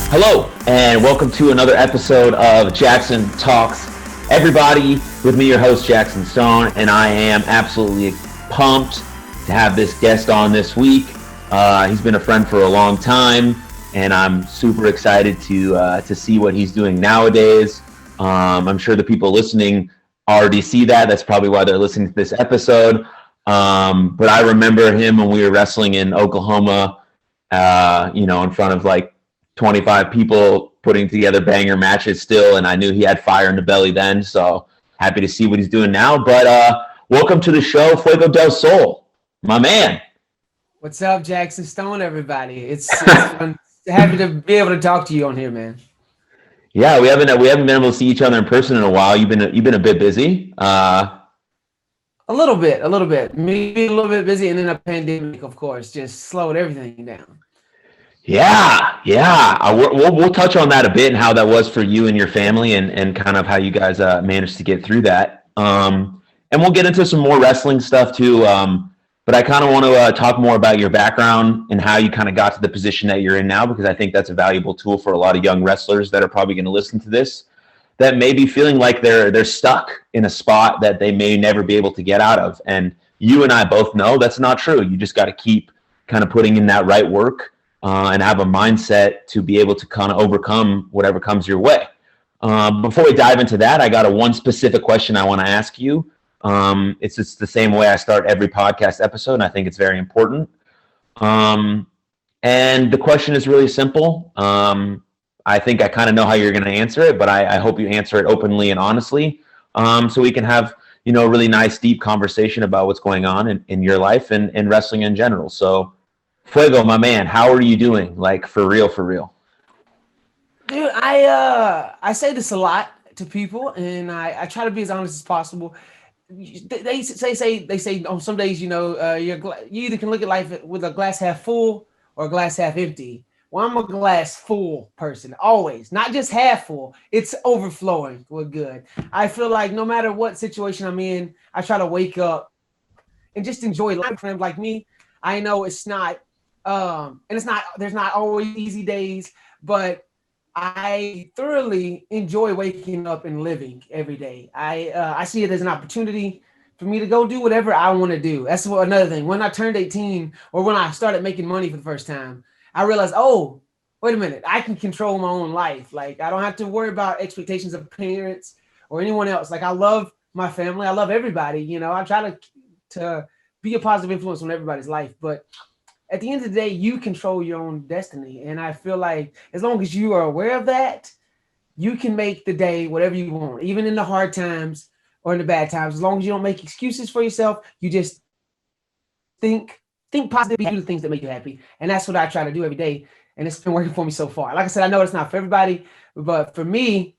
Hello, and welcome to another episode of Jaxon Talks. Everybody, with me, your host, Jaxon Stone, and I am absolutely pumped to have this guest on this week. He's been a friend for a long time, and I'm super excited to see what he's doing nowadays. I'm sure the people listening already see that. That's probably why they're listening to this episode. But I remember him when we were wrestling in Oklahoma, in front of like 25 people putting together banger matches still, and I knew he had fire in the belly then, so happy to see what he's doing now. But welcome to the show, Fuego Del Sol, my man. What's up, Jaxon Stone, everybody? It's fun. Happy to be able to talk to you on here, man. Yeah, we haven't been able to see each other in person in a while. You've been a bit busy. A little bit. Maybe a little bit busy, and then a pandemic, of course, just slowed everything down. Yeah. We'll touch on that a bit and how that was for you and your family, and kind of how you guys managed to get through that. And we'll get into some more wrestling stuff too. But I kind of want to talk more about your background and how you kind of got to the position that you're in now, because I think that's a valuable tool for a lot of young wrestlers that are probably going to listen to this, that may be feeling like they're stuck in a spot that they may never be able to get out of. And you and I both know that's not true. You just got to keep kind of putting in that right work. And have a mindset to be able to kind of overcome whatever comes your way. Before we dive into that, I got one specific question I want to ask you. It's just the same way I start every podcast episode, and I think it's very important. And the question is really simple. I think I kind of know how you're going to answer it, but I hope you answer it openly and honestly, so we can have a really nice, deep conversation about what's going on in your life and wrestling in general. So, Fuego, my man, how are you doing? Like, for real? Dude, I say this a lot to people, and I try to be as honest as possible. They say on some days, you either can look at life with a glass half full or a glass half empty. Well, I'm a glass full person, always, not just half full. It's overflowing with good. I feel like no matter what situation I'm in, I try to wake up and just enjoy life. Like me, I know it's not. And there's not always easy days, but I thoroughly enjoy waking up and living every day. I see it as an opportunity for me to go do whatever I want to do. That's another thing. When I turned 18, or when I started making money for the first time, I realized, oh, wait a minute, I can control my own life. Like, I don't have to worry about expectations of parents or anyone else. Like, I love my family. I love everybody. I try to be a positive influence on everybody's life, but at the end of the day, you control your own destiny. And I feel like as long as you are aware of that, you can make the day whatever you want, even in the hard times or in the bad times. As long as you don't make excuses for yourself, you just think positively, do the things that make you happy. And that's what I try to do every day. And it's been working for me so far. Like I said, I know it's not for everybody, but for me,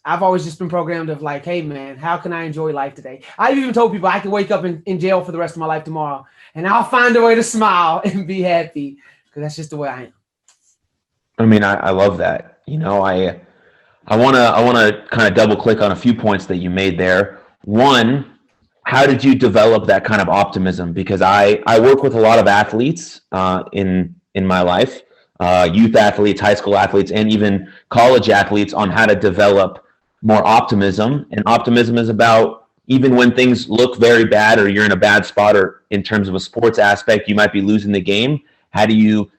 I've always just been programmed of like, hey, man, how can I enjoy life today? I've even told people I can wake up in jail for the rest of my life tomorrow, and I'll find a way to smile and be happy, because that's just the way I am. I mean, I love that. I want to kind of double click on a few points that you made there. One, how did you develop that kind of optimism? Because I work with a lot of athletes in my life, youth athletes, high school athletes, and even college athletes, on how to develop more optimism. And optimism is about, even when things look very bad or you're in a bad spot, or in terms of a sports aspect, you might be losing the game. How do you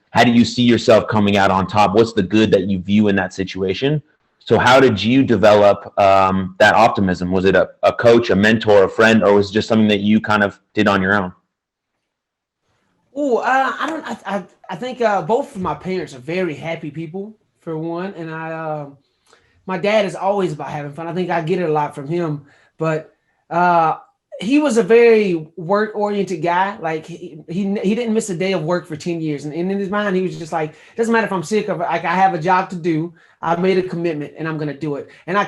see yourself coming out on top? What's the good that you view in that situation? So how did you develop that optimism? Was it a coach, a mentor, a friend, or was it just something that you kind of did on your own? I think both of my parents are very happy people, for one, and my dad is always about having fun. I think I get it a lot from him, but he was a very work-oriented guy. Like he didn't miss a day of work for 10 years. And in his mind, he was just like, it doesn't matter if I'm sick, or like I have a job to do. I made a commitment and I'm going to do it. And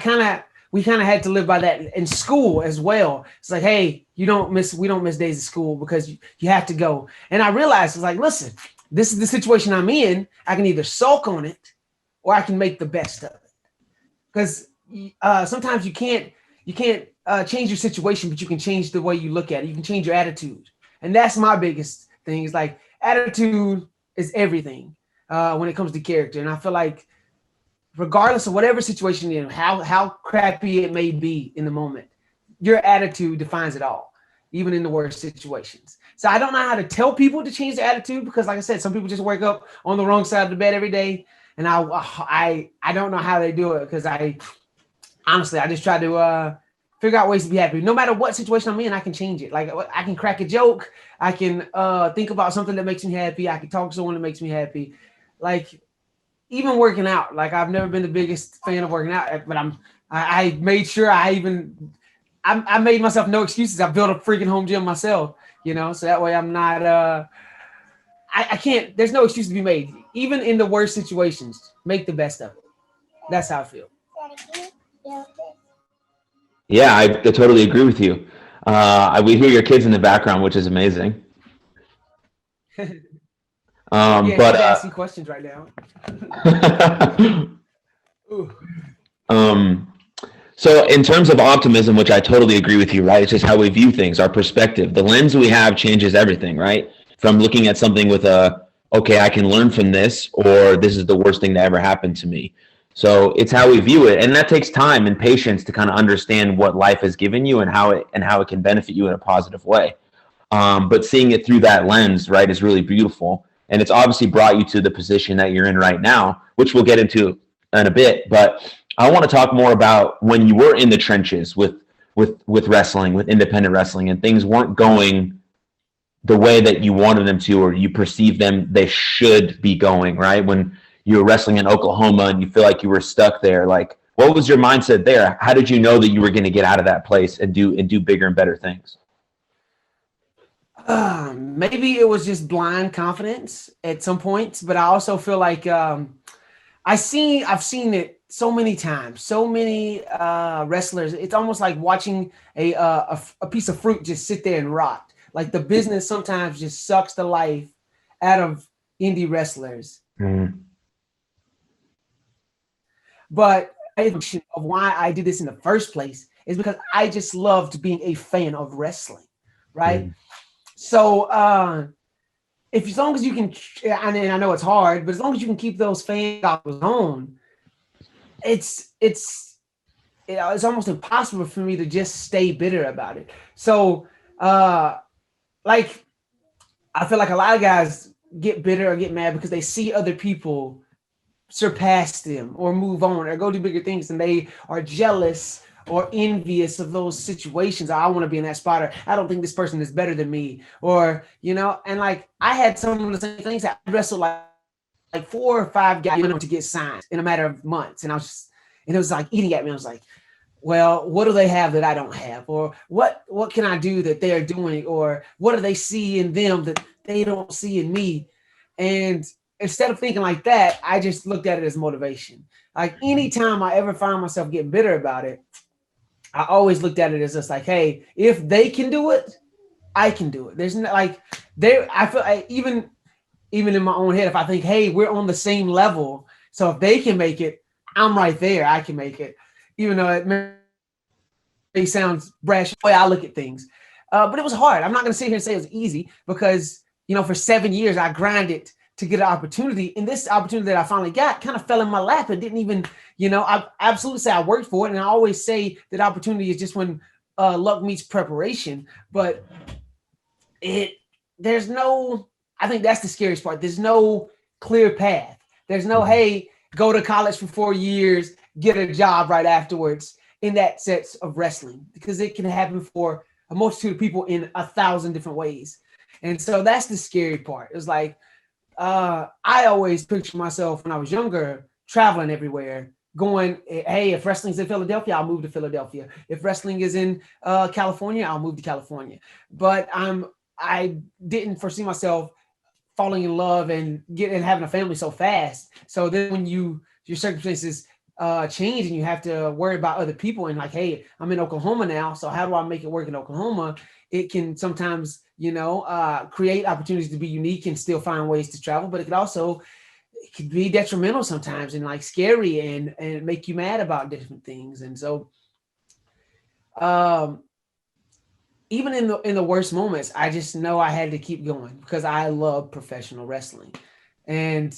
we kind of had to live by that in school as well. It's like, hey, we don't miss days of school because you have to go. And I realized, it's like, listen, this is the situation I'm in. I can either sulk on it or I can make the best of it. Because sometimes you can't change your situation, but you can change the way you look at it. You can change your attitude. And that's my biggest thing, is like attitude is everything when it comes to character. And I feel like regardless of whatever situation you're in, how crappy it may be in the moment, your attitude defines it all, even in the worst situations. So I don't know how to tell people to change their attitude because, like I said, some people just wake up on the wrong side of the bed every day, and I don't know how they do it because I just try to figure out ways to be happy. No matter what situation I'm in, I can change it. Like I can crack a joke, I can think about something that makes me happy, I can talk to someone that makes me happy, like. Even working out, like I've never been the biggest fan of working out, but I made sure I made myself no excuses. I built a freaking home gym myself, so that way I'm not I can't. There's no excuse to be made, even in the worst situations. Make the best of it. That's how I feel. Yeah, I totally agree with you. We hear your kids in the background, which is amazing. Yeah, But she's asking questions right now. So in terms of optimism, which I totally agree with you, right? It's just how we view things, our perspective. The lens we have changes everything, right? From looking at something with okay, I can learn from this, or this is the worst thing that ever happened to me. So it's how we view it. And that takes time and patience to kind of understand what life has given you and how it can benefit you in a positive way. But seeing it through that lens, right, is really beautiful. And it's obviously brought you to the position that you're in right now, which we'll get into in a bit. But I want to talk more about when you were in the trenches with wrestling, with independent wrestling, and things weren't going the way that you wanted them to, or you perceived them they should be going, right? When you were wrestling in Oklahoma and you feel like you were stuck there, like what was your mindset there? How did you know that you were going to get out of that place and do bigger and better things? Maybe it was just blind confidence at some points, but I also feel like I've seen it so many times. So many wrestlers. It's almost like watching a piece of fruit just sit there and rot. Like the business sometimes just sucks the life out of indie wrestlers. Mm-hmm. But of why I did this in the first place is because I just loved being a fan of wrestling, right? Mm-hmm. So as long as you can, and I know it's hard, but as long as you can keep those fans on, it's almost impossible for me to just stay bitter about it. So like I feel like a lot of guys get bitter or get mad because they see other people surpass them or move on or go do bigger things, and they are jealous or envious of those situations. I want to be in that spot, or I don't think this person is better than me, or and like I had some of the same things. I wrestled like 4 or 5 guys to get signed in a matter of months, and it was like eating at me. I was like, well, what do they have that I don't have, or what can I do that they're doing, or what do they see in them that they don't see in me? And instead of thinking like that, I just looked at it as motivation. Like anytime I ever found myself getting bitter about it, I always looked at it as just like, hey, if they can do it, I can do it. There's no, like I feel like even in my own head, if I think, hey, we're on the same level, so if they can make it, I'm right there. I can make it, even though it may sound brash the way I look at things. But it was hard. I'm not going to sit here and say it was easy because for 7 years I grinded to get an opportunity, and this opportunity that I finally got kind of fell in my lap and didn't even, I absolutely say I worked for it. And I always say that opportunity is just when luck meets preparation, but I think that's the scariest part. There's no clear path. There's no, hey, go to college for 4 years, get a job right afterwards in that sense of wrestling, because it can happen for a multitude of people in 1,000 different ways. And so that's the scary part. It was like, I always pictured myself when I was younger, traveling everywhere, going, hey, if wrestling's in Philadelphia, I'll move to Philadelphia. If wrestling is in California, I'll move to California. But I didn't foresee myself falling in love and having a family so fast. So then when your circumstances change and you have to worry about other people and like, hey, I'm in Oklahoma now, so how do I make it work in Oklahoma? It can sometimes, create opportunities to be unique and still find ways to travel, but it could be detrimental sometimes and like scary and make you mad about different things. And so even in the worst moments, I just know I had to keep going because I love professional wrestling. And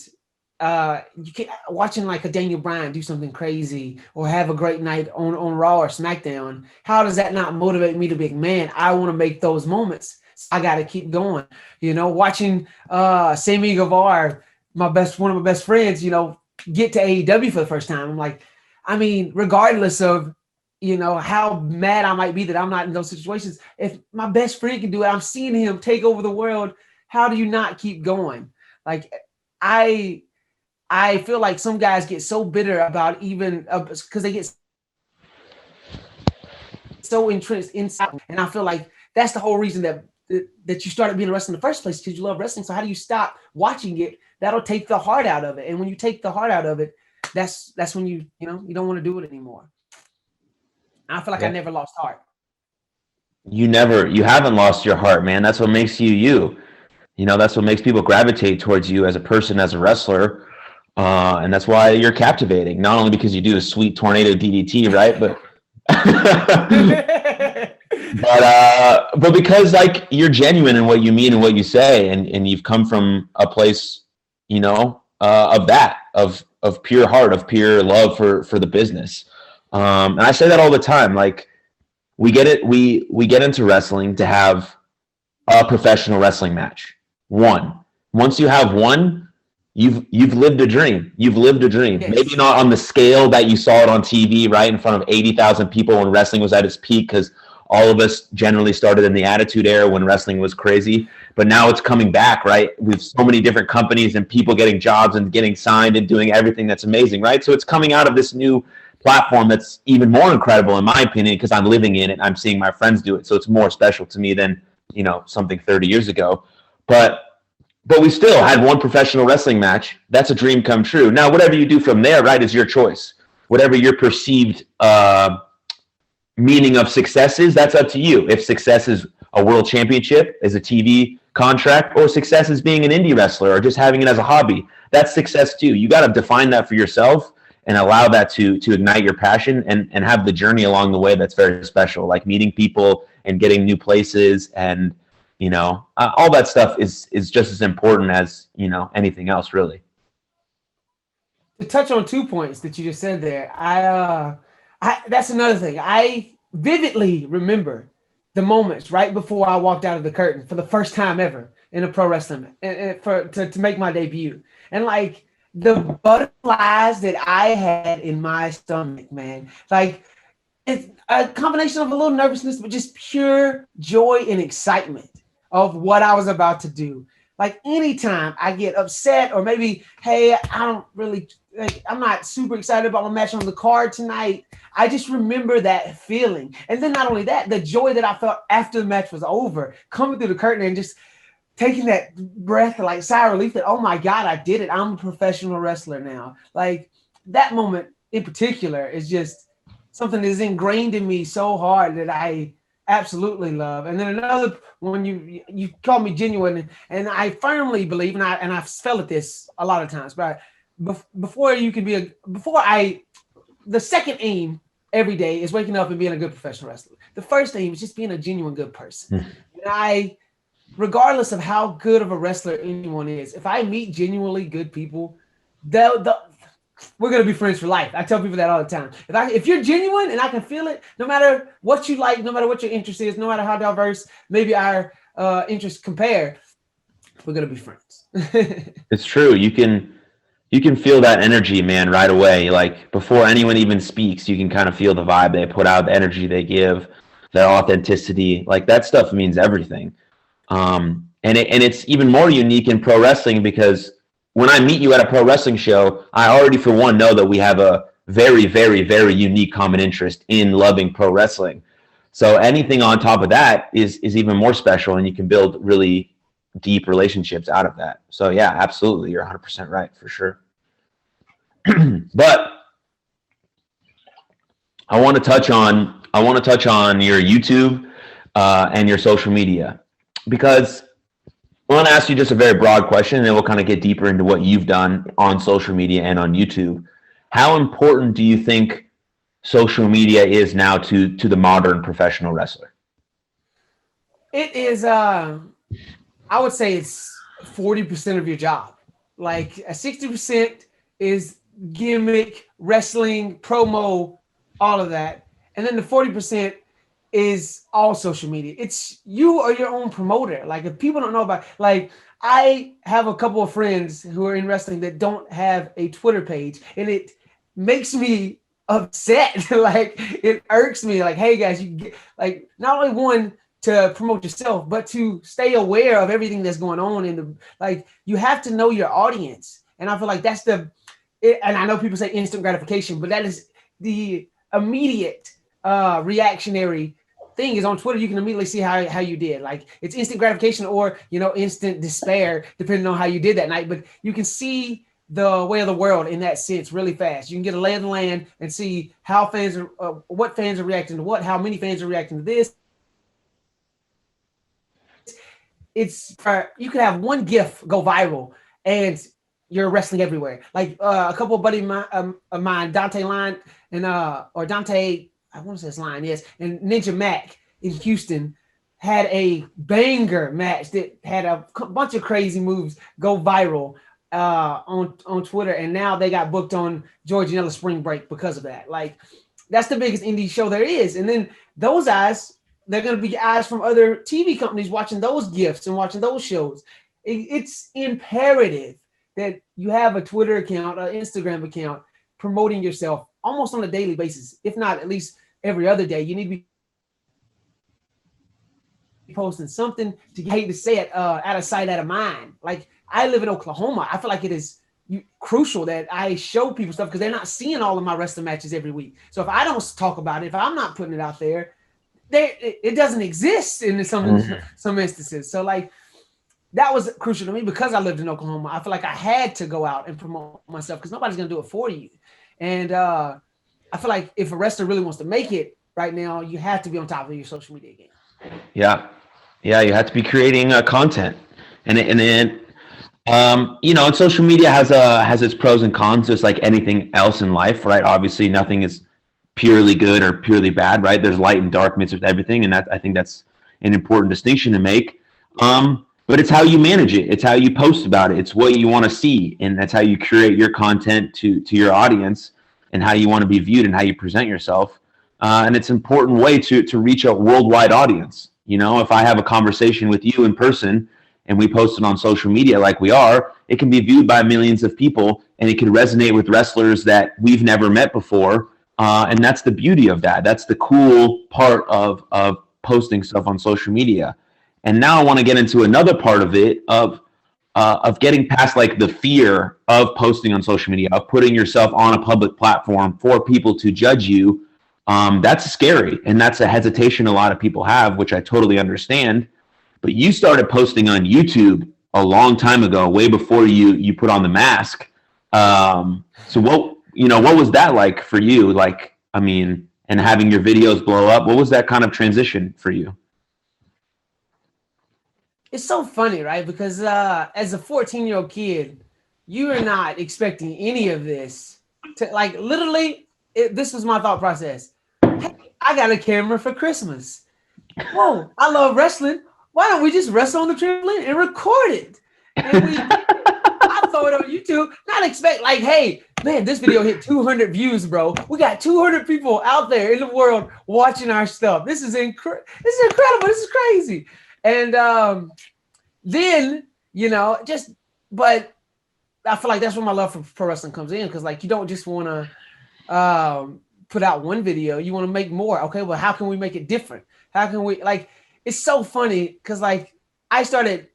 you can watching like a Daniel Bryan do something crazy or have a great night on Raw or SmackDown. How does that not motivate me to be like, man, I want to make those moments. So I got to keep going. You know, watching Sammy Guevara, one of my best friends, you know, get to AEW for the first time. I'm like, I mean, regardless of, you know, how mad I might be that I'm not in those situations, if my best friend can do it, I'm seeing him take over the world. How do you not keep going? Like, I feel like some guys get so bitter about even because they get so entrenched inside, and I feel like that's the whole reason that you started being a wrestler in the first place, because you love wrestling. So how do you stop watching it? That'll take the heart out of it, and when you take the heart out of it, that's when you don't want to do it anymore. I feel like I never lost heart. You haven't lost your heart, man. That's what makes you you. You know, that's what makes people gravitate towards you as a person, as a wrestler. And that's why you're captivating, not only because you do a sweet tornado DDT, right? But but because like you're genuine in what you mean and what you say, and you've come from a place, you know, of pure heart, of pure love for the business. And I say that all the time. Like we get into wrestling to have a professional wrestling match. Once you have one, you've lived a dream. You've lived a dream. Yes. Maybe not on the scale that you saw it on TV, right, in front of 80,000 people when wrestling was at its peak, because all of us generally started in the Attitude Era when wrestling was crazy. But now it's coming back, right? With so many different companies and people getting jobs and getting signed and doing everything that's amazing, right? So it's coming out of this new platform that's even more incredible, in my opinion, because I'm living in it. I'm seeing my friends do it. So it's more special to me than, you know, something 30 years ago. But we still had one professional wrestling match. That's a dream come true. Now, whatever you do from there, right, is your choice. Whatever your perceived meaning of success is, that's up to you. If success is a world championship, is a TV contract, or success is being an indie wrestler or just having it as a hobby, that's success too. You got to define that for yourself and allow that to ignite your passion and have the journey along the way that's very special, like meeting people and getting new places, and you know, all that stuff is just as important as, you know, anything else, really. To touch on 2 points that you just said there, I that's another thing. I vividly remember the moments right before I walked out of the curtain for the first time ever in a pro wrestling to make my debut, and like the butterflies that I had in my stomach, man, like it's a combination of a little nervousness, but just pure joy and excitement of what I was about to do. Like anytime I get upset or maybe, hey, I'm not super excited about my match on the card tonight, I just remember that feeling. And then not only that, the joy that I felt after the match was over, coming through the curtain and just taking that breath, like sigh of relief that, oh my God, I did it. I'm a professional wrestler now. Like that moment in particular is just something that is ingrained in me so hard that I absolutely love. And then another one, you call me genuine, and I firmly believe, and I've felt this a lot of times, but the second aim every day is waking up and being a good professional wrestler. The first aim is just being a genuine good person. And regardless of how good of a wrestler anyone is, if I meet genuinely good people, we're going to be friends for life. I tell people that all the time. If you're genuine and I can feel it, no matter what you like, no matter what your interest is, no matter how diverse maybe our interests compare, we're going to be friends. It's true. You can feel that energy, man, right away. Like before anyone even speaks, you can kind of feel the vibe they put out, the energy they give, their authenticity. Like that stuff means everything. And it's even more unique in pro wrestling because when I meet you at a pro wrestling show, I already, for one, know that we have a very, very, very unique common interest in loving pro wrestling. So anything on top of that is even more special, and you can build really deep relationships out of that. So yeah, absolutely, you're 100% right, for sure. But I want to touch on your YouTube and your social media, because I want to ask you just a very broad question, and then we'll kind of get deeper into what you've done on social media and on YouTube. How important do you think social media is now to the modern professional wrestler? It is, I would say it's 40% of your job. like a 60% is gimmick, wrestling, promo, all of that. And then the 40% is all social media. It's you are your own promoter. Like if people don't know about, like I have a couple of friends who are in wrestling that don't have a Twitter page, and it makes me upset. Like it irks me. Like, hey guys, you get like not only one to promote yourself, but to stay aware of everything that's going on in the like you have to know your audience. And I feel like that's and I know people say instant gratification, but that is the immediate reactionary thing is on Twitter. You can immediately see how you did. Like it's instant gratification or instant despair, depending on how you did that night. But you can see the way of the world in that sense really fast. You can get a lay of the land and see how fans are, what fans are reacting to what, how many fans are reacting to this. It's you could have one GIF go viral and you're wrestling everywhere. Like a couple of buddies of mine, Dante Line and or Dante, I want to say his line, yes, and Ninja Mac in Houston had a banger match that had a bunch of crazy moves go viral on Twitter, and now they got booked on Georgianella Spring Break because of that. Like that's the biggest indie show there is, and then those eyes, they're going to be eyes from other TV companies watching those gifts and watching those shows. It's imperative that you have a Twitter account, an Instagram account, promoting yourself almost on a daily basis, if not at least every other day. You need to be posting something to hate to say it, out of sight, out of mind. Like I live in Oklahoma. I feel like it is crucial that I show people stuff because they're not seeing all of my wrestling matches every week. So if I don't talk about it, if I'm not putting it out there, it doesn't exist in some instances. So like that was crucial to me because I lived in Oklahoma. I feel like I had to go out and promote myself because nobody's going to do it for you. And I feel like if a wrestler really wants to make it right now, you have to be on top of your social media game. Yeah. You have to be creating content, and then and social media has its pros and cons, just like anything else in life, right? Obviously, nothing is purely good or purely bad, right? There's light and darkness with everything, and I think that's an important distinction to make. But it's how you manage it. It's how you post about it. It's what you want to see, and that's how you curate your content to your audience, and how you want to be viewed, and how you present yourself. And it's an important way to reach a worldwide audience. If I have a conversation with you in person and we post it on social media like we are, it can be viewed by millions of people, and it can resonate with wrestlers that we've never met before. And that's the beauty of that. That's the cool part of posting stuff on social media. And now I want to get into another part of it, of getting past like the fear of posting on social media, of putting yourself on a public platform for people to judge you. That's scary, and that's a hesitation a lot of people have, which I totally understand. But you started posting on YouTube a long time ago, way before you put on the mask. So what was that like for you? Like, I mean, and having your videos blow up, what was that kind of transition for you? It's so funny, right? Because as a 14-year-old kid, you are not expecting any of this. Like literally, this was my thought process. Hey, I got a camera for Christmas. Whoa, I love wrestling. Why don't we just wrestle on the trampoline and record it? And I throw it on YouTube, not expect like, hey, man, this video hit 200 views, bro. We got 200 people out there in the world watching our stuff. This is incredible. This is crazy. And then, but I feel like that's where my love for pro wrestling comes in, because like you don't just want to put out one video, you want to make more. Okay, well, how can we make it different? How can we, like, it's so funny because like I started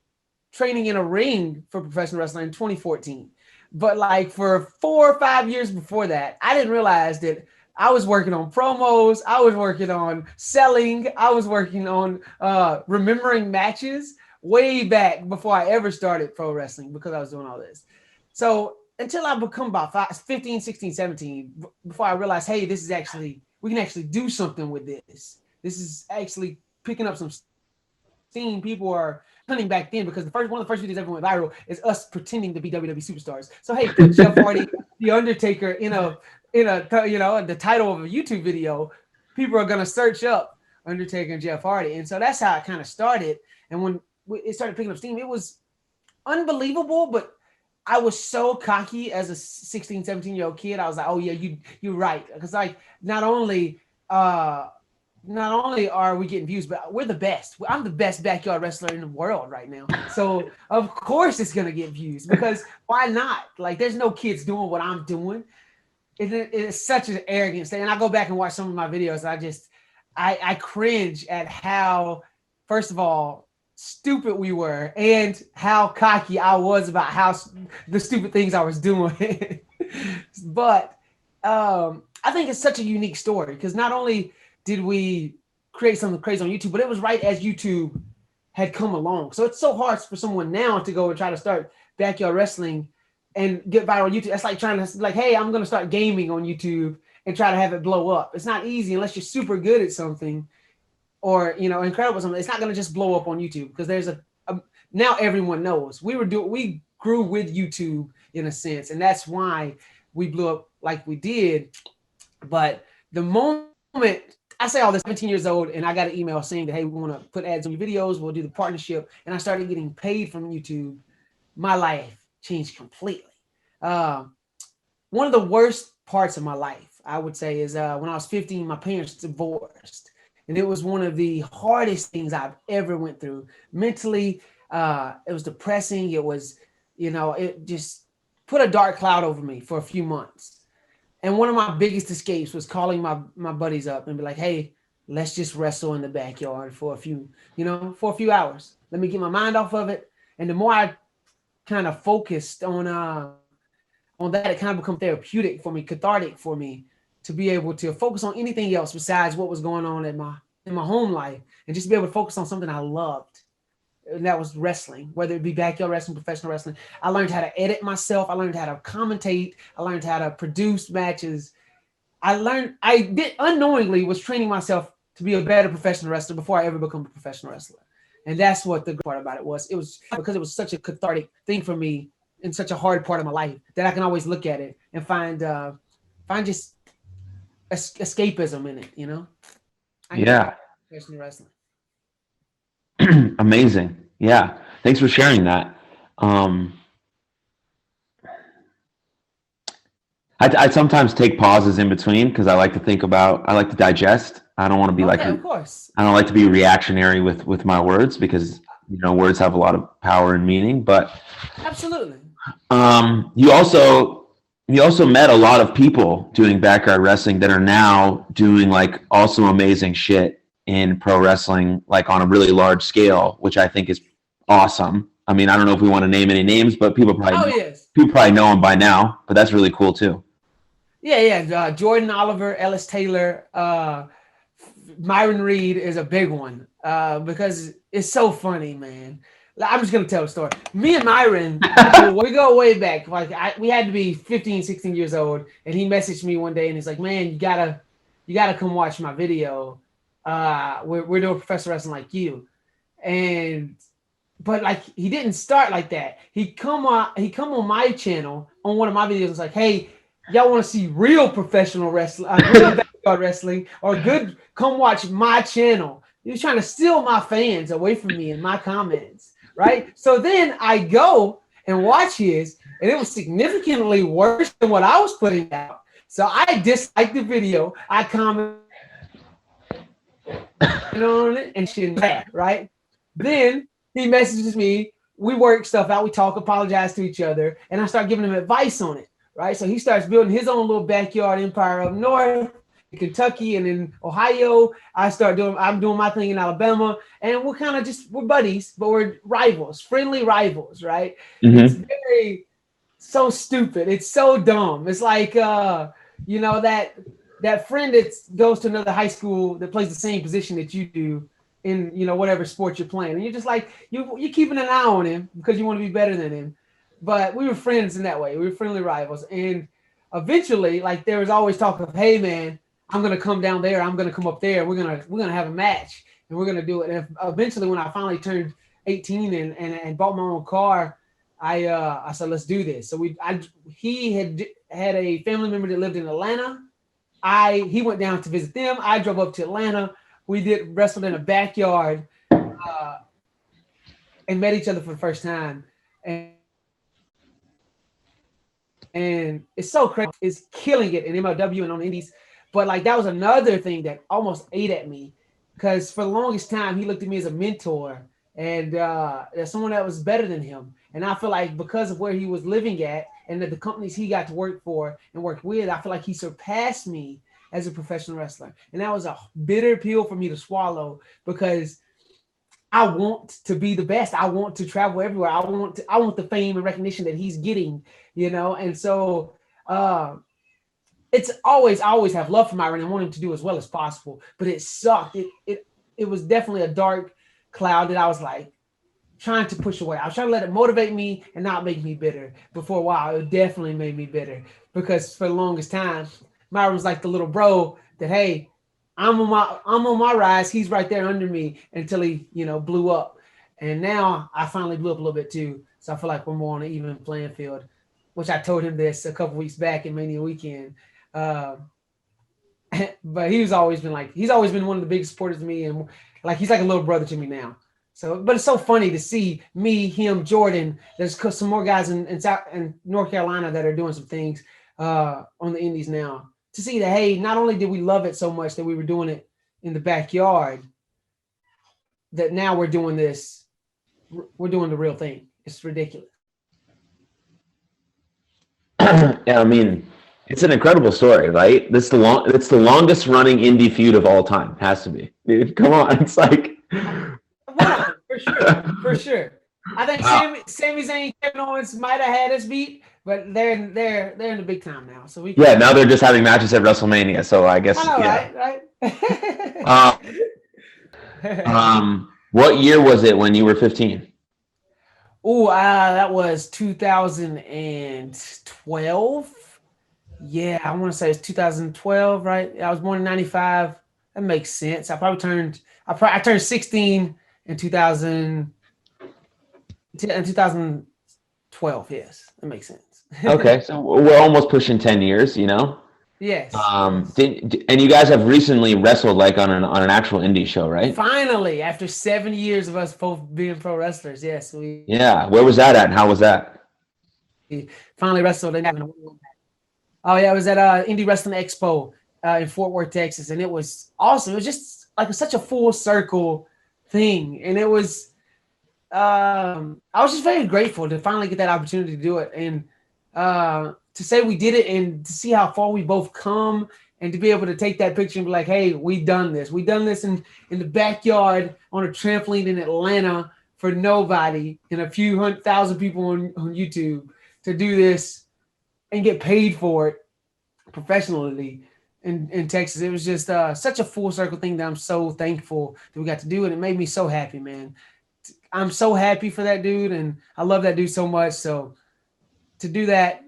training in a ring for professional wrestling in 2014, but like for 4 or 5 years before that, I didn't realize that I was working on promos, I was working on selling, I was working on remembering matches way back before I ever started pro wrestling, because I was doing all this. So until I become about 15, 16, 17, before I realized, hey, this is actually, we can actually do something with this. This is actually picking up some steam. People are hunting back then, because one of the first videos ever went viral is us pretending to be WWE superstars. So hey, put Jeff Hardy, The Undertaker in the title of a YouTube video, people are gonna search up Undertaker and Jeff Hardy, and so that's how it kind of started. And when it started picking up steam, it was unbelievable, but I was so cocky as a 16, 17-year-old kid. I was like, oh yeah, you're right. Because like uh not only are we getting views, but we're the best. I'm the best backyard wrestler in the world right now. So of course it's gonna get views because why not? Like there's no kids doing what I'm doing. It's such an arrogance thing. And I go back and watch some of my videos. I cringe at how, first of all, stupid we were and how cocky I was about how the stupid things I was doing. But I think it's such a unique story because not only did we create something crazy on YouTube, but it was right as YouTube had come along. So it's so hard for someone now to go and try to start backyard wrestling and get viral on YouTube. That's like trying to like, hey, I'm going to start gaming on YouTube and try to have it blow up. It's not easy unless you're super good at something or, you know, incredible something. It's not going to just blow up on YouTube because there's a now everyone knows. We grew with YouTube in a sense, and that's why we blew up like we did. But the moment I say all this, 17 years old, and I got an email saying that, hey, we want to put ads on your videos, we'll do the partnership, and I started getting paid from YouTube, my life changed completely. One of the worst parts of my life, I would say, is when I was 15, my parents divorced. And it was one of the hardest things I've ever went through. Mentally, it was depressing. It was, you know, it just put a dark cloud over me for a few months. And one of my biggest escapes was calling my buddies up and be like, hey, let's just wrestle in the backyard for a few hours. Let me get my mind off of it. And the more I kind of focused on that, it kind of become therapeutic for me, cathartic for me to be able to focus on anything else besides what was going on in my home life and just be able to focus on something I loved. And that was wrestling, whether it be backyard wrestling, professional wrestling. I learned how to edit myself. I learned how to commentate. I learned how to produce matches. I did unknowingly was training myself to be a better professional wrestler before I ever become a professional wrestler. And that's what the good part about it was. It was because it was such a cathartic thing for me in such a hard part of my life that I can always look at it and find just escapism in it, you know? Yeah. Professional wrestling. Amazing. Yeah. Thanks for sharing that. I sometimes take pauses in between because I like to digest. I don't want to be of course. I don't like to be reactionary with my words because, you know, words have a lot of power and meaning, but absolutely. You also met a lot of people doing backyard wrestling that are now doing like also amazing shit in pro wrestling, like on a really large scale, which I think is awesome. I mean, I don't know if we want to name any names, but people probably know them by now, but that's really cool too. Yeah. Jordan Oliver, Ellis Taylor, Myron Reed is a big one because it's so funny, man. I'm just going to tell the story. Me and Myron, we go way back. Like we had to be 15, 16 years old. And he messaged me one day and he's like, man, you gotta come watch my video. We're doing professional wrestling like you. But like, he didn't start like that. He come on my channel on one of my videos. And was like, hey, y'all want to see real professional wrestling, real backyard wrestling or good, come watch my channel. He was trying to steal my fans away from me in my comments, right? So then I go and watch his, and it was significantly worse than what I was putting out. So I disliked the video. I commented on it and shit bad, right? Then he messages me. We work stuff out. We talk, apologize to each other, and I start giving him advice on it, right? So he starts building his own little backyard empire up north, in Kentucky, and in Ohio. I'm doing my thing in Alabama, and we're buddies, but we're rivals, friendly rivals, right? Mm-hmm. It's so stupid. It's so dumb. It's like, you know, that friend that goes to another high school that plays the same position that you do in, you know, whatever sport you're playing. And you're just like, you're keeping an eye on him because you want to be better than him. But we were friends in that way. We were friendly rivals. And eventually, like, there was always talk of, hey, man, I'm going to come down there. I'm going to come up there. We're going to have a match, and we're going to do it. And eventually, when I finally turned 18 and bought my own car, I said, let's do this. So he had a family member that lived in Atlanta. He went down to visit them. I drove up to Atlanta. We wrestled in a backyard and met each other for the first time. And and it's so crazy. It's killing it in MLW and on the Indies. But like that was another thing that almost ate at me because for the longest time he looked at me as a mentor and as someone that was better than him. And I feel like because of where he was living at and the companies he got to work for and work with, I feel like he surpassed me as a professional wrestler. And that was a bitter pill for me to swallow because I want to be the best. I want to travel everywhere. I want the fame and recognition that he's getting, you know? And so it's always, I always have love for Myron and want him to do as well as possible, but it sucked. It was definitely a dark cloud that I was like trying to push away. I was trying to let it motivate me and not make me bitter. But for a while, it definitely made me bitter because for the longest time, Myron was like the little bro that, hey, I'm on my rise. He's right there under me until he, you know, blew up. And now I finally blew up a little bit too. So I feel like we're more on an even playing field, which I told him this a couple weeks back in Mania Weekend. But he's always been one of the biggest supporters of me. And like, he's like a little brother to me now. So, but it's so funny to see me, him, Jordan. There's some more guys in North Carolina that are doing some things on the Indies now. To see that, hey, not only did we love it so much that we were doing it in the backyard, that now we're doing this, we're doing the real thing. It's ridiculous. Yeah, I mean, it's an incredible story, right? It's the longest running indie feud of all time. Has to be. Dude, come on. It's like for sure. I think Sami Zayn, Kevin Owens might have had us beat, but they're in the big time now. So now they're just having matches at WrestleMania. So I guess right. What year was it when you were 15? Oh, that was 2012. Yeah, I want to say it's 2012, right? I was born in 95. That makes sense. I turned 16 in 2012. Yes, that makes sense. Okay, so we're almost pushing 10 years, you know? Yes. And you guys have recently wrestled like on an actual indie show, right? Finally, after 7 years of us both being pro wrestlers, yes. Yeah, where was that at and how was that? We finally wrestled in Oh yeah, it was at Indie Wrestling Expo in Fort Worth, Texas, and it was awesome. It was just like such a full circle thing, and it was. I was just very grateful to finally get that opportunity to do it, and to say we did it, and to see how far we both come, and to be able to take that picture and be like, "Hey, we done this. We done this in the backyard on a trampoline in Atlanta for nobody, and a few 100,000 people on YouTube to do this." And get paid for it professionally in Texas. It was just such a full circle thing that I'm so thankful that we got to do it. It made me so happy, man. I'm so happy for that dude, and I love that dude so much. So to do that,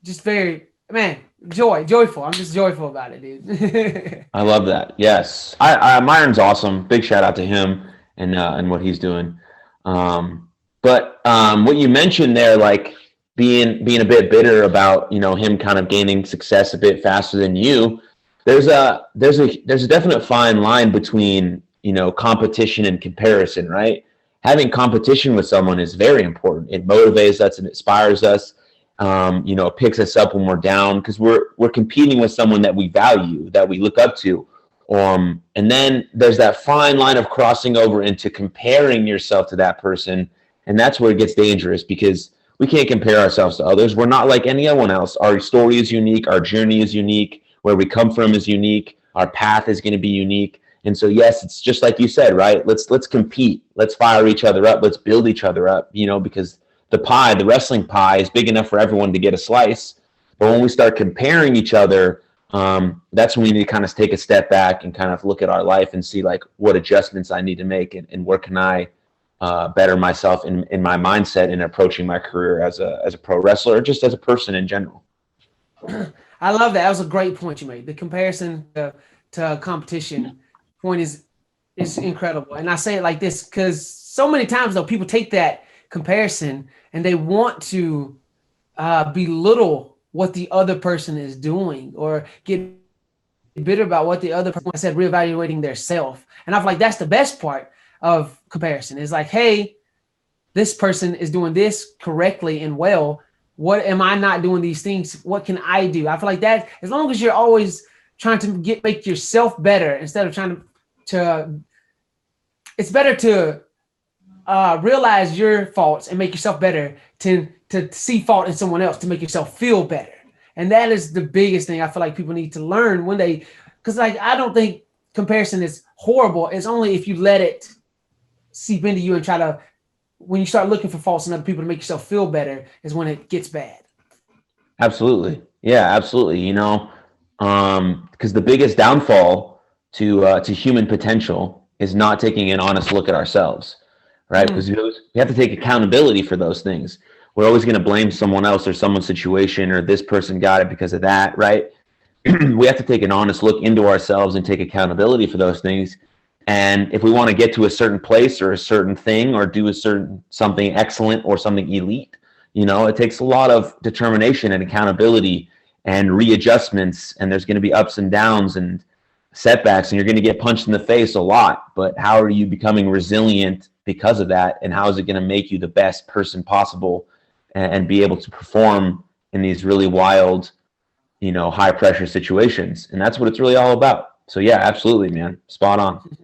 just joyful. I'm just joyful about it, dude. I love that. Yes, Myron's awesome. Big shout out to him and what he's doing. But what you mentioned there, like, being a bit bitter about, you know, him kind of gaining success a bit faster than you, there's a definite fine line between, you know, competition and comparison, right? Having competition with someone is very important. It motivates us and inspires us. You know, it picks us up when we're down because we're competing with someone that we value, that we look up to. And then there's that fine line of crossing over into comparing yourself to that person, and that's where it gets dangerous because we can't compare ourselves to others. We're not like anyone else. Our story is unique. Our journey is unique. Where we come from is unique. Our path is going to be unique. And so, yes, it's just like you said, right? Let's compete. Let's fire each other up. Let's build each other up, you know, because the wrestling pie is big enough for everyone to get a slice. But when we start comparing each other, that's when we need to kind of take a step back and kind of look at our life and see like what adjustments I need to make and where can I better myself in my mindset in approaching my career as a pro wrestler or just as a person in general. I love that. That was a great point you made. The comparison to competition point is incredible. And I say it like this because so many times though people take that comparison and they want to belittle what the other person is doing or get bitter about what the other person said, reevaluating their self. And I feel like that's the best part of comparison is like, hey, this person is doing this correctly and well. what am I not doing these things? What can I do? I feel like that as long as you're always trying to make yourself better instead of trying to it's better to realize your faults and make yourself better to see fault in someone else to make yourself feel better. And that is the biggest thing I feel like people need to learn when they, because like I don't think comparison is horrible. It's only if you let it seep into you and try to, when you start looking for faults in other people to make yourself feel better is when it gets bad. Absolutely. Yeah, absolutely. You know, because the biggest downfall to human potential is not taking an honest look at ourselves, right? Because we have to take accountability for those things. We're always going to blame someone else or someone's situation or this person got it because of that, right? We have to take an honest look into ourselves and take accountability for those things. And if we want to get to a certain place or a certain thing or do something excellent or something elite, you know, it takes a lot of determination and accountability and readjustments. And there's going to be ups and downs and setbacks, and you're going to get punched in the face a lot. But how are you becoming resilient because of that? And how is it going to make you the best person possible and be able to perform in these really wild, you know, high pressure situations? And that's what it's really all about. So yeah, absolutely, man. Spot on.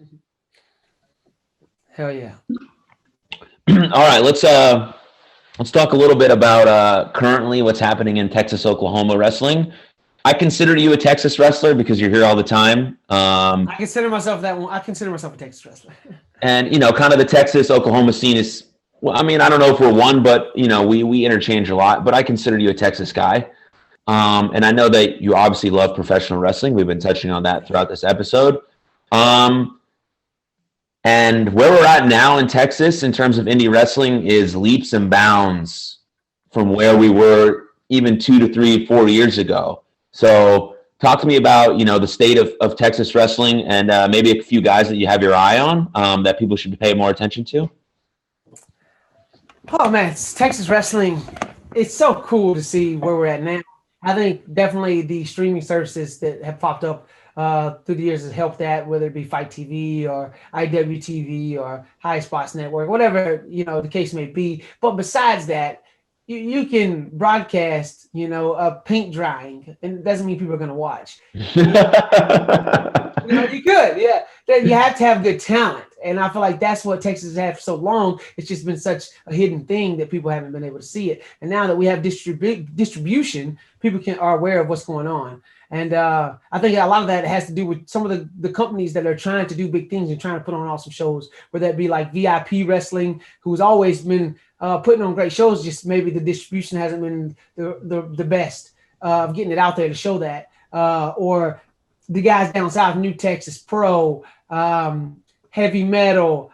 Hell yeah. All right, let's talk a little bit about currently what's happening in Texas, Oklahoma wrestling. I consider you a Texas wrestler because you're here all the time. I consider myself that one. I consider myself a Texas wrestler. And, you know, kind of the Texas, Oklahoma scene is, well, I mean, I don't know if we're one, but, you know, we interchange a lot, but I consider you a Texas guy. And I know that you obviously love professional wrestling. We've been touching on that throughout this episode. And where we're at now in Texas in terms of indie wrestling is leaps and bounds from where we were even 2 to 3, 4 years ago. So talk to me about, you know, the state of Texas wrestling and maybe a few guys that you have your eye on that people should pay more attention to. Oh, man, it's Texas wrestling. It's so cool to see where we're at now. I think definitely the streaming services that have popped up through the years has helped that, whether it be Fight TV or IWTV or High Spots Network, whatever, you know, the case may be. But besides that, you can broadcast, you know, paint drying, and it doesn't mean people are going to watch. You know, you could, yeah. You have to have good talent. And I feel like that's what Texas has had for so long. It's just been such a hidden thing that people haven't been able to see it. And now that we have distribution, people are aware of what's going on. And I think a lot of that has to do with some of the companies that are trying to do big things and trying to put on awesome shows, whether that be like VIP Wrestling, who's always been putting on great shows, just maybe the distribution hasn't been the best of getting it out there to show that. Or the guys down south, New Texas Pro, Heavy Metal,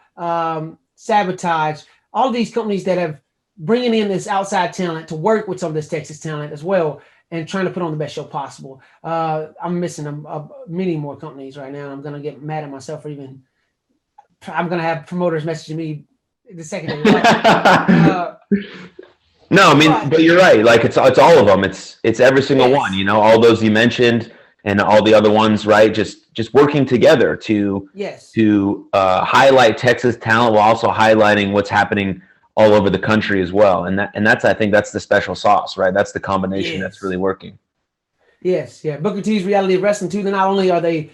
Sabotage, all these companies that have bringing in this outside talent to work with some of this Texas talent as well and trying to put on the best show possible. I'm missing many more companies right now. I'm going to get mad at myself for even – I'm going to have promoters messaging me the second day. No, I mean, but you're right. Like it's all of them. It's every single one, you know, all those you mentioned and all the other ones, right? Just working together to highlight Texas talent while also highlighting what's happening all over the country as well. And that's I think that's the special sauce, right? That's the combination that's really working. Yes, yeah. Booker T's Reality of Wrestling too. Not only are they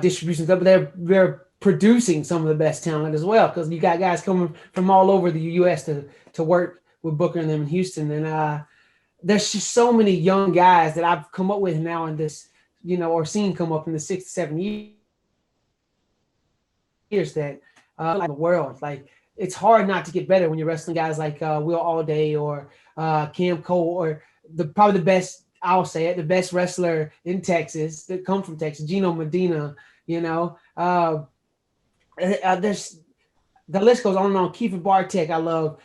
distribution stuff, but they're producing some of the best talent as well, because you got guys coming from all over the U.S. to work with Booker and them in Houston. And there's just so many young guys that I've come up with now in this, you know, or seen come up in the 6 to 7 years that like the world, like it's hard not to get better when you're wrestling guys like Will Allday or Cam Cole or probably the best, I'll say it, the best wrestler in Texas that come from Texas, Gino Medina, you know. There's the list goes on and on. Kiefer Bartek, I love.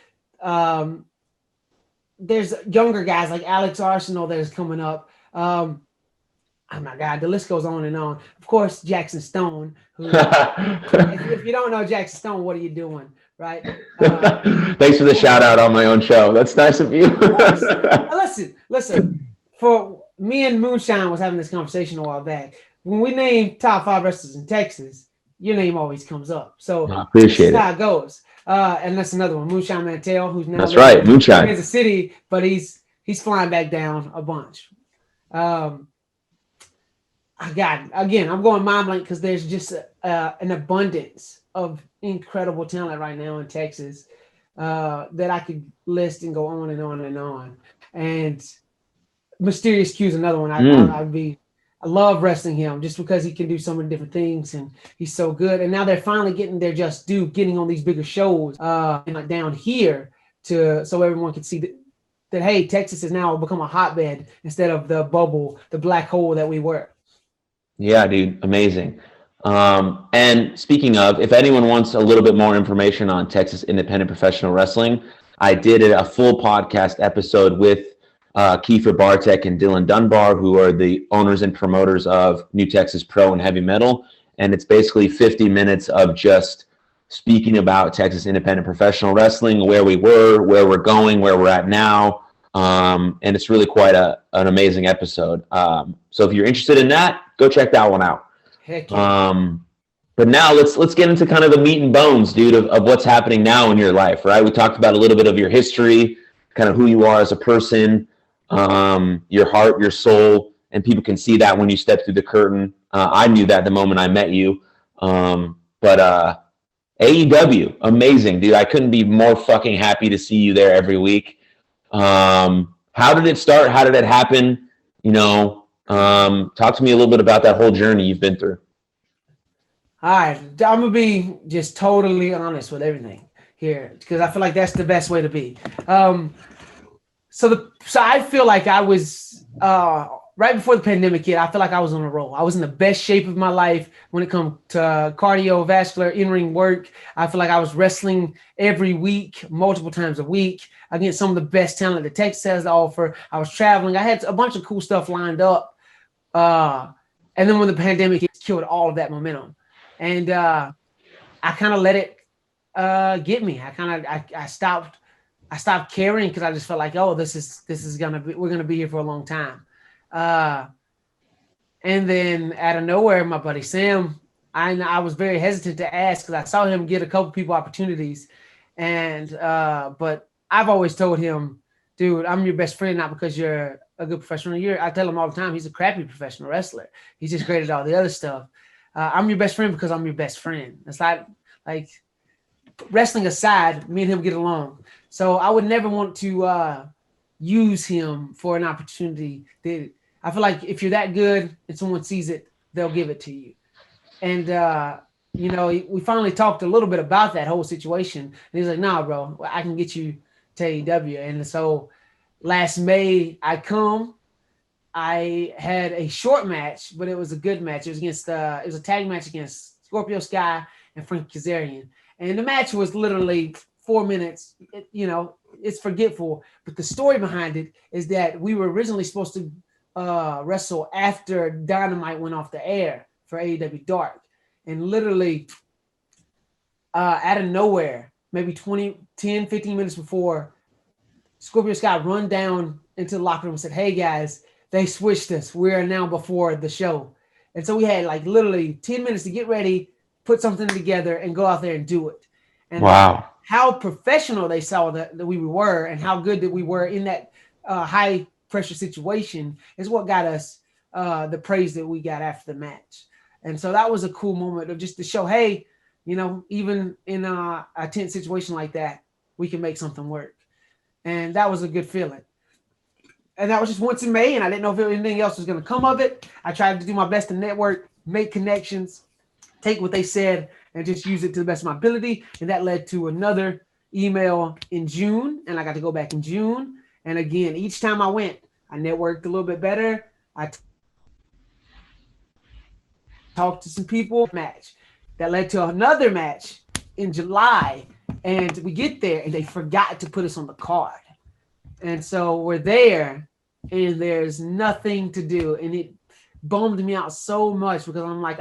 There's younger guys like Alex Arsenal that is coming up. Oh my God, the list goes on and on. Of course, Jaxon Stone. Who, if you don't know Jaxon Stone, what are you doing, right? Thanks for the shout out on my own show. That's nice of you. Listen. For me and Moonshine was having this conversation a while back. When we name top 5 wrestlers in Texas, your name always comes up. So I appreciate that's how it goes. And that's another one, Moonshine Mantell, who's now Moonshine in Kansas City, but he's he's flying back down a bunch. I'm going mind blank because there's just an abundance of incredible talent right now in Texas that I could list and go on and on and on. And Mysterious Q is another one. I love wrestling him just because he can do so many different things and he's so good. And now they're finally getting their just due, getting on these bigger shows and like down here so everyone can see that hey, Texas has now become a hotbed instead of the bubble, the black hole that we were. Yeah, dude, amazing. And speaking of, if anyone wants a little bit more information on Texas independent professional wrestling, I did a full podcast episode with Kiefer Bartek and Dylan Dunbar, who are the owners and promoters of New Texas Pro and Heavy Metal. And it's basically 50 minutes of just speaking about Texas independent professional wrestling, where we were, where we're going, where we're at now. And it's really quite an amazing episode. So if you're interested in that, go check that one out. Heck yeah. But now let's get into kind of the meat and bones, dude, of what's happening now in your life, right? We talked about a little bit of your history, kind of who you are as a person, your heart, your soul, and people can see that when you step through the curtain. I knew that the moment I met you. But AEW, amazing, dude. I couldn't be more fucking happy to see you there every week. How did it start? How did it happen? Talk to me a little bit about that whole journey you've been through. All right, I'm gonna be just totally honest with everything here because I feel like that's the best way to be. So I feel like I was right before the pandemic hit. I feel like I was on a roll. I was in the best shape of my life when it comes to cardiovascular in-ring work. I feel like I was wrestling every week, multiple times a week, against some of the best talent that Texas has to offer. I was traveling. I had a bunch of cool stuff lined up. And then when the pandemic hit, it killed all of that momentum. And I kind of let it get me. I stopped caring because I just felt like, oh, we're gonna be here for a long time. And then out of nowhere, my buddy Sam, I was very hesitant to ask because I saw him get a couple people opportunities, but I've always told him, dude, I'm your best friend not because you're a good professional. I tell him all the time he's a crappy professional wrestler. He's just great at all the other stuff. I'm your best friend because I'm your best friend. It's like wrestling aside, me and him get along. So I would never want to use him for an opportunity. I feel like if you're that good and someone sees it, they'll give it to you. And, we finally talked a little bit about that whole situation. And he's like, nah, bro, I can get you to AEW. And so last May, I had a short match, but it was a good match. It was a tag match against Scorpio Sky and Frank Kazarian. And the match was literally 4 minutes. It's forgetful, but the story behind it is that we were originally supposed to wrestle after Dynamite went off the air for AEW Dark. And literally out of nowhere, maybe 10, 15 minutes before, Scorpio Sky run down into the locker room and said, hey guys, they switched us. We are now before the show. And so we had like literally 10 minutes to get ready, put something together and go out there and do it. And wow. How professional they saw that we were and how good that we were in that high pressure situation is what got us the praise that we got after the match. And so that was a cool moment of just to show, hey, even in a tense situation like that, we can make something work. And that was a good feeling. And that was just once in May, and I didn't know if anything else was going to come of it. I tried to do my best to network, make connections, take what they said, and just use it to the best of my ability. And that led to another email in June, and I got to go back in June. And again, each time I went, I networked a little bit better. I talked to some people. Match that led to another match in July, and we get there, and they forgot to put us on the card. And so we're there, and there's nothing to do, and it bummed me out so much because I'm like,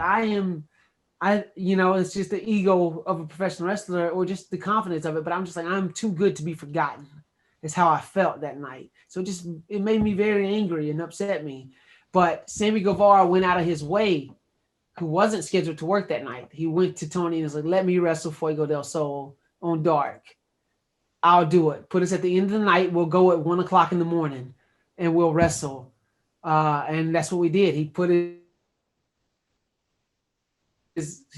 it's just the ego of a professional wrestler or just the confidence of it. But I'm just like, I'm too good to be forgotten. Is how I felt that night. So it made me very angry and upset me. But Sammy Guevara went out of his way, who wasn't scheduled to work that night. He went to Tony and was like, let me wrestle Fuego Del Sol on Dark. I'll do it. Put us at the end of the night. We'll go at 1:00 in the morning, and we'll wrestle. And that's what we did. He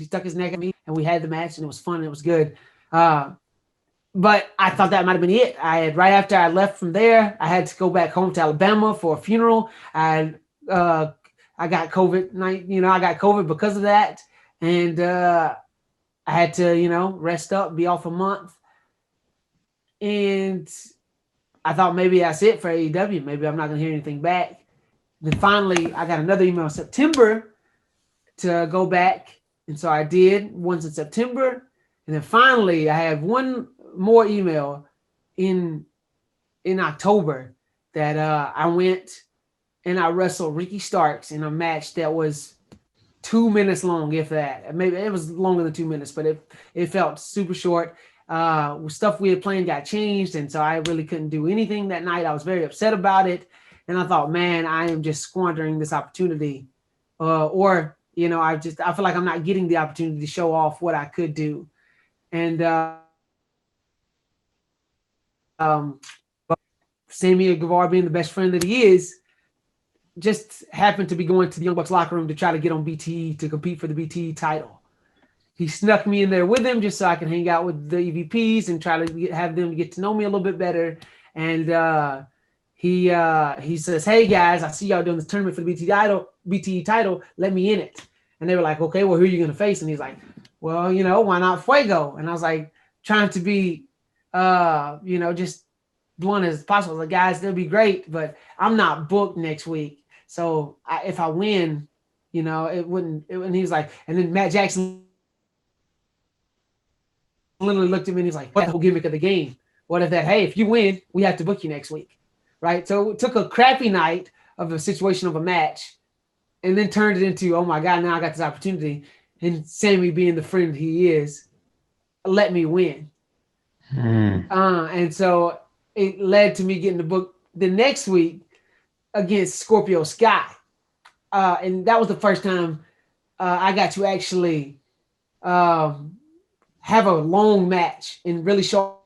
stuck his neck at me, and we had the match, and it was fun. And it was good. But I thought that might have been it. Right after I left from there, I had to go back home to Alabama for a funeral. I got COVID. I got COVID because of that, and I had to rest up, be off a month. And I thought maybe that's it for AEW. Maybe I'm not going to hear anything back. Then finally, I got another email in September to go back. And so I did once in September. And then finally, I have one more email in October that I went and I wrestled Ricky Starks in a match that was 2 minutes long, if that. Maybe it was longer than 2 minutes, but it felt super short. Stuff we had planned got changed, and so I really couldn't do anything that night. I was very upset about it, and I thought, man, I am just squandering this opportunity, I feel like I'm not getting the opportunity to show off what I could do, and Sammy Guevara, being the best friend that he is, just happened to be going to the Young Bucks locker room to try to get on BTE to compete for the BTE title. He snuck me in there with him just so I can hang out with the EVPs and try to have them get to know me a little bit better. And he says, "Hey guys, I see y'all doing this tournament for the BTE title. Let me in it." And they were like, "Okay, well, who are you gonna face?" And he's like, "Well, why not Fuego?" And I was like, trying to be, just blunt as possible. I was like, "Guys, that'll be great, but I'm not booked next week. So if I win, it wouldn't." And he was like, and then Matt Jackson literally looked at me and he's like, "What the whole gimmick of the game? What if that, hey, if you win, we have to book you next week." Right? So it took a crappy night of a situation of a match and then turned it into, oh my God, now I got this opportunity. And Sammy, being the friend he is, let me win. And so it led to me getting the book the next week against Scorpio Sky. And that was the first time I got to actually have a long match and really show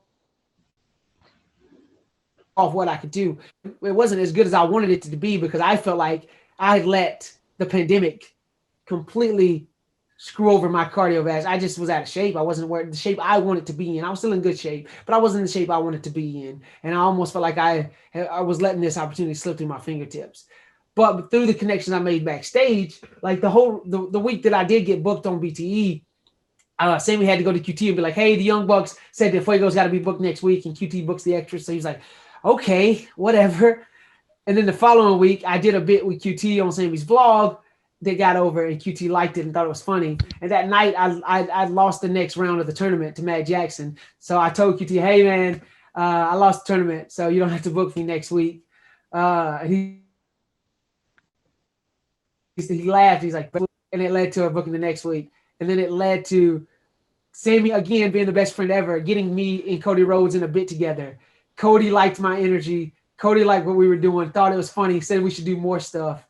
off what I could do. It wasn't as good as I wanted it to be because I felt like I had let the pandemic completely screw over my cardio vast. I just was out of shape. I wasn't where the shape I wanted to be in. I was still in good shape, but I wasn't in the shape I wanted to be in. And I almost felt like I was letting this opportunity slip through my fingertips. But through the connections I made backstage, like the week that I did get booked on BTE, Sammy had to go to QT and be like, "Hey, the Young Bucks said that Fuego's got to be booked next week," and QT books the extras. So he's like, "Okay, whatever." And then the following week, I did a bit with QT on Sammy's vlog that got over, and QT liked it and thought it was funny. And that night, I lost the next round of the tournament to Matt Jackson. So I told QT, "Hey, man, I lost the tournament, so you don't have to book me next week." He laughed. He's like, and it led to a booking the next week. And then it led to Sammy, again, being the best friend ever, getting me and Cody Rhodes in a bit together. Cody liked my energy. Cody liked what we were doing, thought it was funny, said we should do more stuff.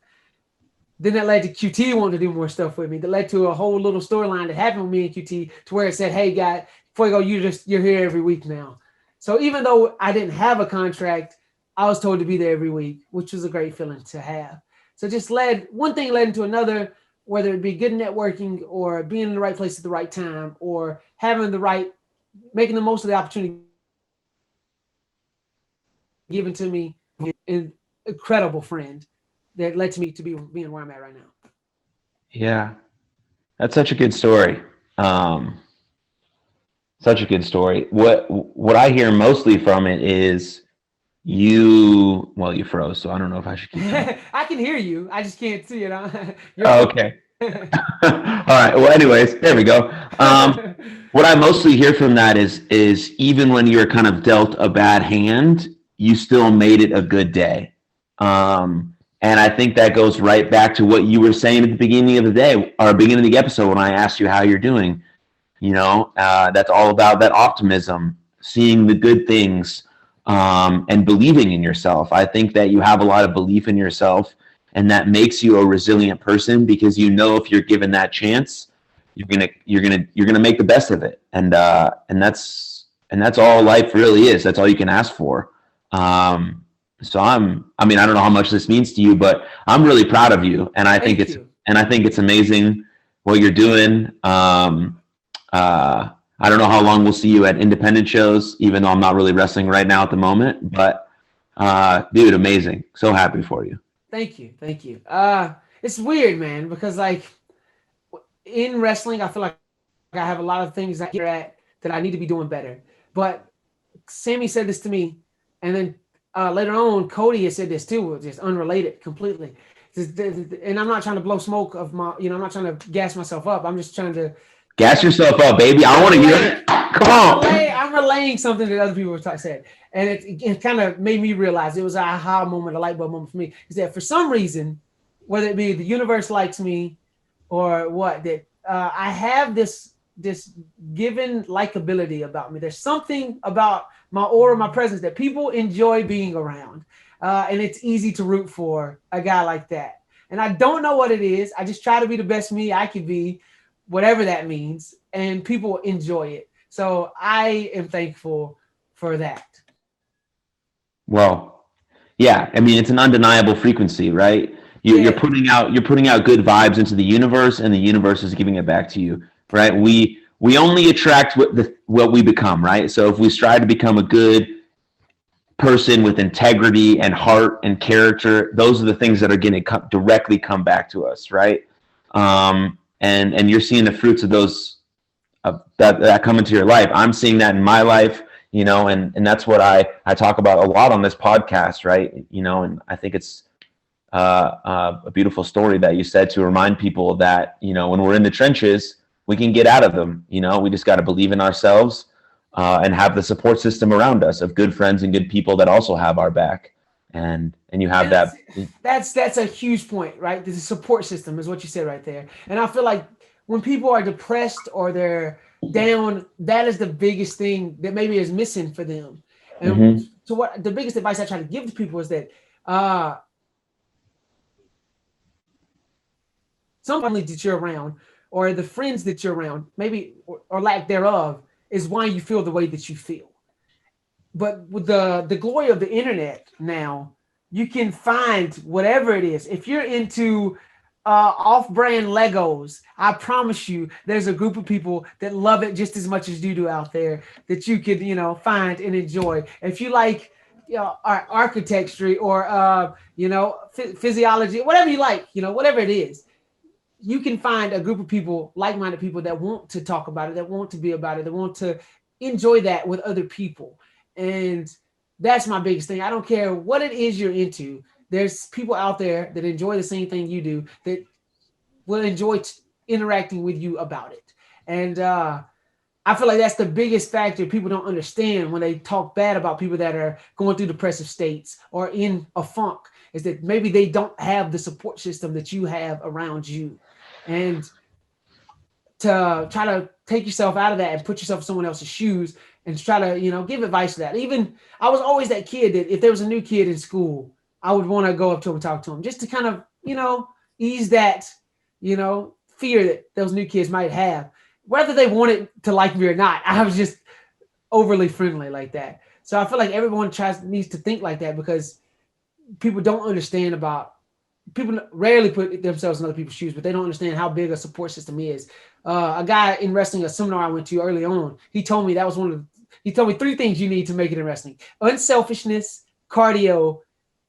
Then that led to QT wanting to do more stuff with me. That led to a whole little storyline that happened with me and QT to where it said, "Hey, guy, Fuego, you're here every week now." So even though I didn't have a contract, I was told to be there every week, which was a great feeling to have. So just one thing led into another, whether it be good networking or being in the right place at the right time or making the most of the opportunity given to me, an incredible friend that led to me to being where I'm at right now. Yeah, that's such a good story. Such a good story. What I hear mostly from it is you froze, so I don't know if I should keep going. I can hear you. I just can't see it. Okay. All right. Well, anyways, there we go. What I mostly hear from that is even when you're kind of dealt a bad hand, you still made it a good day. And I think that goes right back to what you were saying at the beginning of the day or beginning of the episode when I asked you how you're doing. That's all about that optimism, seeing the good things, and believing in yourself. I think that you have a lot of belief in yourself, and that makes you a resilient person because if you're given that chance, you're gonna make the best of it. And that's And that's all life really is. That's all you can ask for. So I mean, I don't know how much this means to you, but I'm really proud of you. And I think it's amazing what you're doing. I don't know how long we'll see you at independent shows, even though I'm not really wrestling right now at the moment, but dude, amazing. So happy for you. Thank you. It's weird, man, because like in wrestling, I feel like I have a lot of things that I need to be doing better. But Sammy said this to me, and then later on, Cody has said this too, just unrelated completely. And I'm not trying to blow smoke of my, I'm not trying to gas myself up. I'm just trying to gas yourself up, baby. I want to hear it. Come on. I'm relaying something that other people said, and it kind of made me realize it was an aha moment, a light bulb moment for me. Is that for some reason, whether it be the universe likes me or what, that I have this given likability about me. There's something about my aura, my presence that people enjoy being around. And it's easy to root for a guy like that. And I don't know what it is. I just try to be the best me I could be, whatever that means. And people enjoy it. So I am thankful for that. Well, yeah. I mean, it's an undeniable frequency, right? You're putting out good vibes into the universe, and the universe is giving it back to you, right? We only attract what we become, right? So if we strive to become a good person with integrity and heart and character, those are the things that are going to directly come back to us, right? And you're seeing the fruits of those that come into your life. I'm seeing that in my life, and that's what I talk about a lot on this podcast, right? And I think it's a beautiful story that you said to remind people that, when we're in the trenches, we can get out of them. We just got to believe in ourselves and have the support system around us of good friends and good people that also have our back. And you have that. That's a huge point, right? The support system is what you said right there. And I feel like when people are depressed or they're down, that is the biggest thing that maybe is missing for them. And so what the biggest advice I try to give to people is that some family that you're around or the friends that you're around, maybe or lack thereof, is why you feel the way that you feel. But with the glory of the internet now, you can find whatever it is. If you're into off-brand Legos, I promise you there's a group of people that love it just as much as you do out there that you could, find and enjoy. If you like architecture or, physiology, whatever you like, whatever it is, you can find a group of people, like-minded people that want to talk about it, that want to be about it, that want to enjoy that with other people. And that's my biggest thing. I don't care what it is you're into. There's people out there that enjoy the same thing you do that will enjoy interacting with you about it. And I feel like that's the biggest factor people don't understand when they talk bad about people that are going through depressive states or in a funk, is that maybe they don't have the support system that you have around you. And to try to take yourself out of that and put yourself in someone else's shoes and try to, give advice to that. Even I was always that kid that if there was a new kid in school, I would want to go up to him and talk to him just to kind of, ease that, fear that those new kids might have, whether they wanted to like me or not. I was just overly friendly like that. So I feel like everyone needs to think like that, because people don't understand people rarely put themselves in other people's shoes, but they don't understand how big a support system is. A guy in wrestling, a seminar I went to early on, he told me he told me 3 things you need to make it in wrestling: unselfishness, cardio,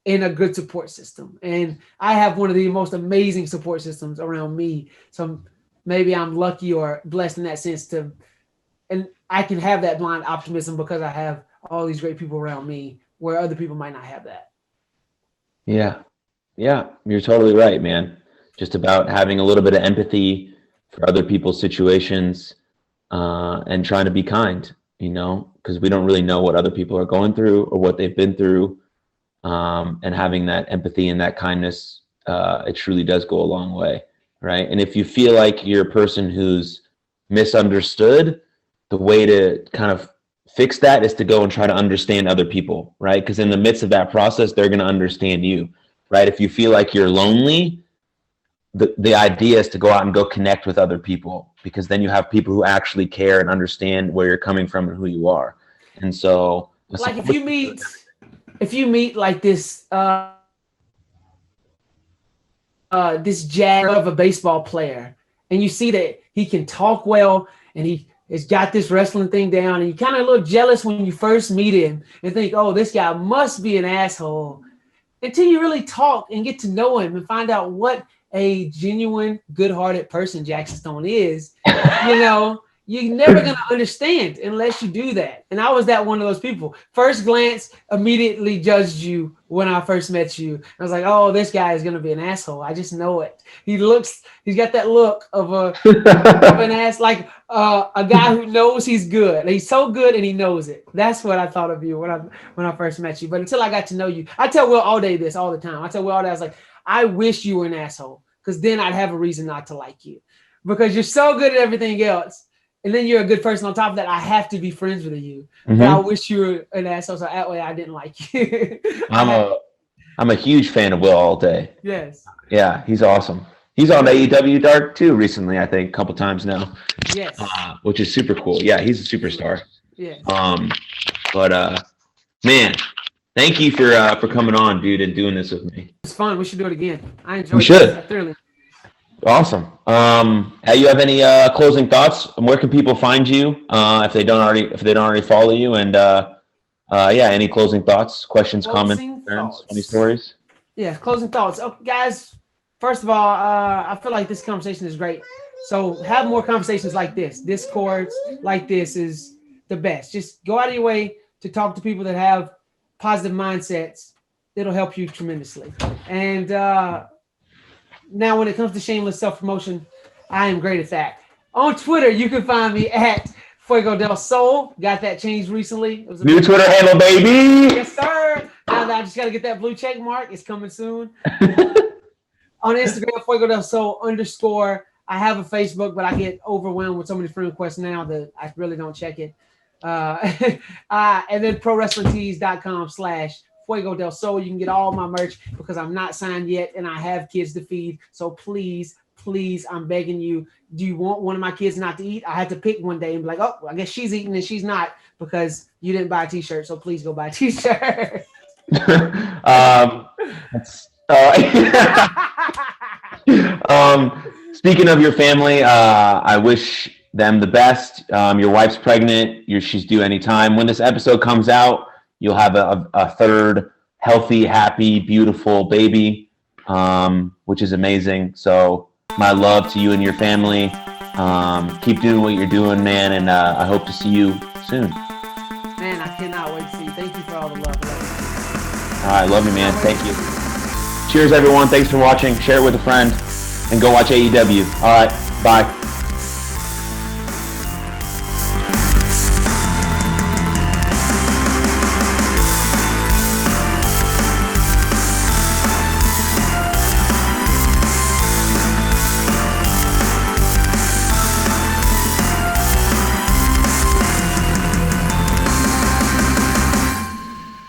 and a good support system. And I have one of the most amazing support systems around me. So maybe I'm lucky or blessed in that sense and I can have that blind optimism because I have all these great people around me where other people might not have that. Yeah. Yeah, you're totally right, man. Just about having a little bit of empathy for other people's situations and trying to be kind, because we don't really know what other people are going through or what they've been through. And having that empathy and that kindness, it truly does go a long way, right? And if you feel like you're a person who's misunderstood, the way to kind of fix that is to go and try to understand other people, right? Because in the midst of that process, they're going to understand you. Right? If you feel like you're lonely, the idea is to go out and go connect with other people, because then you have people who actually care and understand where you're coming from and who you are. And so, like if you meet like this this jag of a baseball player, and you see that he can talk well and he has got this wrestling thing down, and you kind of a little jealous when you first meet him and think, oh, this guy must be an asshole, until you really talk and get to know him and find out what a genuine, good-hearted person Jaxon Stone is. You know, you're never going to understand unless you do that. And I was that one of those people. First glance, immediately judged you when I first met you. I was like, oh, this guy is going to be an asshole. I just know it. He's got that look of an ass, like a guy who knows he's good. He's so good and he knows it. That's what I thought of you when I first met you. But until I got to know you, I tell Will all day this all the time. I tell Will all day, I was like, I wish you were an asshole, because then I'd have a reason not to like you, because you're so good at everything else. And then you're a good person on top of that. I have to be friends with you. Mm-hmm. But I wish you were an asshole, so that way I didn't like you. I'm a huge fan of Will all day. Yes. Yeah, he's awesome. He's on AEW Dark too recently, I think, a couple times now. Yes. Which is super cool. Yeah, he's a superstar. Yeah. But man, thank you for coming on, dude, and doing this with me. It's fun. We should do it again. I enjoyed it. We should. Thoroughly. Awesome. You have any closing thoughts? Where can people find you if they don't already follow you? And any closing thoughts, questions, comments, concerns, funny stories? Yeah, closing thoughts. Oh, guys, first of all, I feel like this conversation is great. So have more conversations like this. Discords like this is the best. Just go out of your way to talk to people that have positive mindsets. It'll help you tremendously. And now, when it comes to shameless self-promotion, I am great at that. On Twitter, you can find me at Fuego Del Sol. Got that changed recently. New Twitter handle, baby. Yes, sir. Now that I just got to get that blue check mark. It's coming soon. On Instagram, Fuego Del Sol _ I have a Facebook, but I get overwhelmed with so many friend requests now that I really don't check it. And then ProWrestlingTees.com/ Fuego Del Sol. You can get all my merch, because I'm not signed yet and I have kids to feed. So please, I'm begging you. Do you want one of my kids not to eat? I had to pick one day and be like, oh, I guess she's eating and she's not, because you didn't buy a t-shirt. So please go buy a t-shirt. Speaking of your family, I wish them the best. Your wife's pregnant. She's due anytime. When this episode comes out, you'll have a third healthy, happy, beautiful baby, which is amazing. So my love to you and your family. Keep doing what you're doing, man, and I hope to see you soon. Man, I cannot wait to see you. Thank you for all the love. All right, love you, man. Thank you. Cheers, everyone. Thanks for watching. Share it with a friend, and go watch AEW. All right, bye.